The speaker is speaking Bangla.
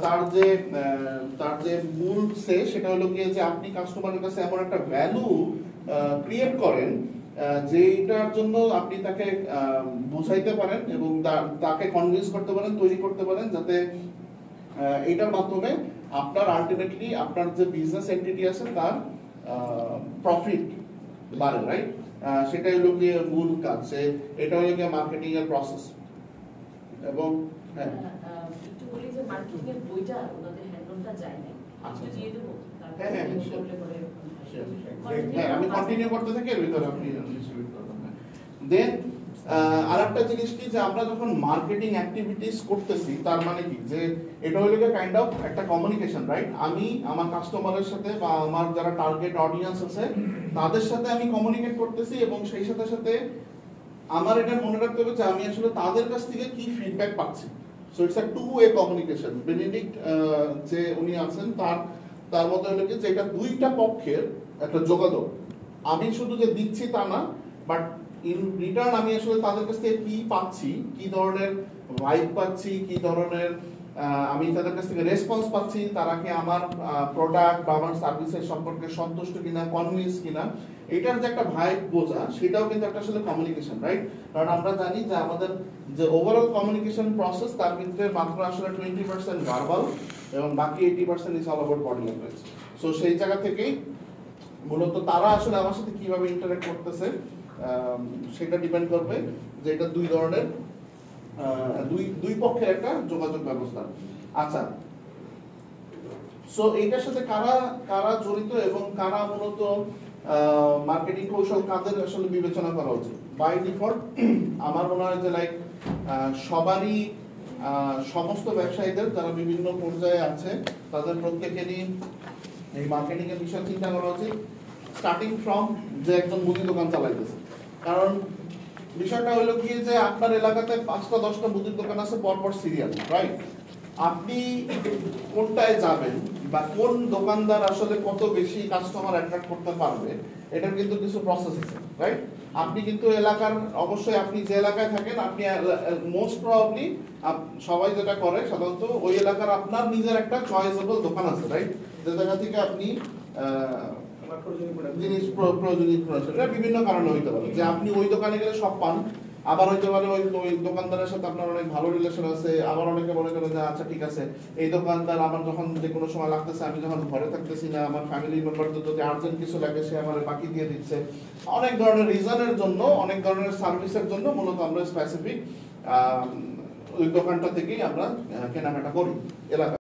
তার যে মূল সেটা হলো গিয়ে যে আপনি কাস্টমারের কাছে এমন একটা ভ্যালু ক্রিয়েট করেন যেটার জন্য আপনি তাকে বুঝাইতে পারেন এবং তাকে কনভিন্স করতে পারেন, তৈরি করতে পারেন, যাতে এটার মাধ্যমে আপনার আলটিমেটলি আপনার যে বিজনেস এন্টিটি আছে তার প্রফিট বাড়ে, রাইট? সেটাই হলো গিয়ে মূল কাজ। এটা হলো গিয়ে মার্কেটিং এর প্রসেস। এবং একটু বলি যে মার্কেটিং এর বইটা ওনাদের হ্যান্ডলটা যায় না, একটু দিয়ে দেবো। হ্যাঁ, আমি কন্টিনিউ করতে থাকি, এর ভিতরে আপনি ডিস্ট্রিবিউট করবেন। দেন আরেকটা জিনিস কি, যে আমরা যখন মার্কেটিং অ্যাক্টিভিটিস করতেছি তার মানে কি, যে এটা হলো কাইন্ড অফ একটা কমিউনিকেশন, রাইট? আমি আমার কাস্টমারের সাথে বা আমার যারা টার্গেট অডিয়েন্স আছে তাদের সাথে আমি কমিউনিকেট করতেছি, এবং সেই সাথে সাথে আমার এটা মনে রাখতে হবে যে আমি আসলে তাদের কাছ থেকে কি ফিডব্যাক পাচ্ছি। So it's a two way communication. Benedict যে উনি আছেন তার মধ্যে হলো কি যে এটা দুইটা পক্ষের একটা যোগাযোগ। আমি শুধু যে দিচ্ছি তা না, বাট ইন রিটার্ন আমি আসলে তাদের কাছ থেকে কি পাচ্ছি, কি ধরনের ভাইব পাচ্ছি, কি ধরনের আমি তাদের কাছ থেকে রেসপন্স পাচ্ছি, তারা কি আমার প্রোডাক্ট বা আমার সার্ভিসের সম্পর্কে সন্তুষ্ট কিনা, কনভিন্স কিনা, এটার যে একটা ভাইব বোঝা, সেটাও কিন্তু একটা আসলে কমিউনিকেশন, রাইট? কারণ আমরা জানি যে আমাদের যে ওভারঅল কমিউনিকেশন প্রসেস তার ভিতরে মাত্র আসলে 20% ভার্বাল এবং বাকি 80% is all about body language. So সেই জায়গা থেকেই মূলত তারা আসলে আমার সাথে কিভাবে ইন্টারঅ্যাক্ট করতেছে সেটা ডিপেন্ড করবে যে এটা দুই ধরনের দুই পক্ষের একটা যোগাযোগ ব্যবস্থা। আচ্ছা, সো এইটার সাথে কারা জড়িত এবং কারা মূলত মার্কেটিং কৌশল কাদের আসলে বিবেচনা করা উচিত? বাই ডিফল্ট আমার মনে হয় যে লাইক সবারই সমস্ত ব্যবসায়ীদের যারা বিভিন্ন পর্যায়ে আছে তাদের প্রত্যেকেরই এই মার্কেটিং এর বিষয় চিন্তা করা উচিত, স্টার্টিং ফ্রম যে একজন মুদি দোকান চালাইতেছে। কারণ বিষয়টা হলো কি যে আপনার এলাকাতে 5টা-10টা মুদির দোকান আছে পরপর সিরিয়াল, রাইট? আপনি কোনটায় যাবেন বা কোন দোকানদার আসলে কত বেশি কাস্টমার অ্যাট্রাক্ট করতে পারবে, এটার কিন্তু কিছু প্রসেস আছে, রাইট? আপনি কিন্তু এলাকার অবশ্যই আপনি যে এলাকায় থাকেন আপনি মোস্ট প্রবাবলি সবাই যেটা করে সাধারণত ওই এলাকার আপনার নিজের একটা চয়েসেবল দোকান আছে, রাইট? যে জায়গা থেকে আপনি জিনিস প্রয়োজনীয় বিভিন্ন কারণে হইতে পারে যে আপনি ওই দোকানে গেলে সব পান, আবার হইতে পারে ওই দোকানদারের সাথে আপনার অনেক ভালো রিলেশন আছে, আবার অনেকে মনে করে যে আচ্ছা ঠিক আছে এই দোকানদার আমার যখন যে কোনো সময় লাগতেছে, আমি যখন ঘরে থাকতেছি না, আমার ফ্যামিলি মেম্বারদের যদি আর্জেন্ট কিছু লাগে সে আমার বাকি দিয়ে দিচ্ছে। অনেক ধরনের রিজনের জন্য, অনেক ধরনের সার্ভিসের জন্য মূলত আমরা স্পেসিফিক ওই দোকানটা থেকেই আমরা কেনাকাটা করি এলাকা।